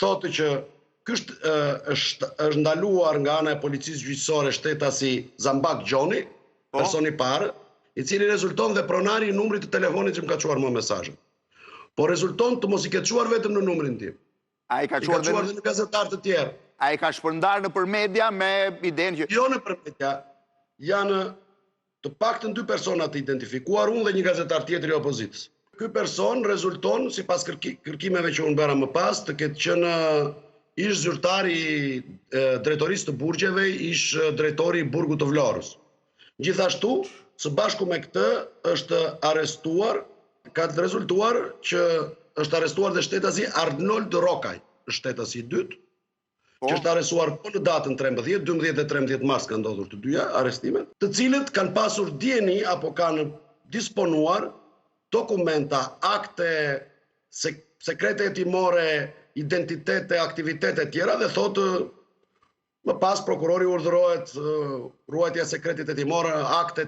thotë që ky është ndaluar nga ana e policisë gjyqësore shtetasi Zambak Gjoni, personi i parë, i cili rezulton dhe pronari i numrit të telefonit që më ka çuar mua mesazhet. Po rezulton të mos i ketë çuar vetëm në numrin tim. Ai ka çuar edhe në gazetar të tjerë. Ai ka shpërndar nëpër media me idenë që jo nëpër media, janë të paktën 2 persona të identifikuar, unë dhe një gazetar tjetër i opozitës. Ky person rezulton, sipas kërkimeve që unë bëra më pas, të ketë qenë ish zyrtari i drejtorisë të burgjeve, ish drejtori i burgut të Vlorës. Gjithashtu, së bashku me këtë, është arrestuar, ka të rezultuar që është arrestuar dhe shtetasi Arnold Rokaj, shtetasi i dytë, që është arrestuar po në datën 13, 12 dhe 13 mars ka ndodhur të dyja arrestimet, të cilët kanë pasur dieni apo kanë disponuar dokumenta, akte sekrete hetimore, identitete, aktivitete tjera dhe thotë më pas prokurori urdhërohet ruajtja e sekretit hetimor, aktet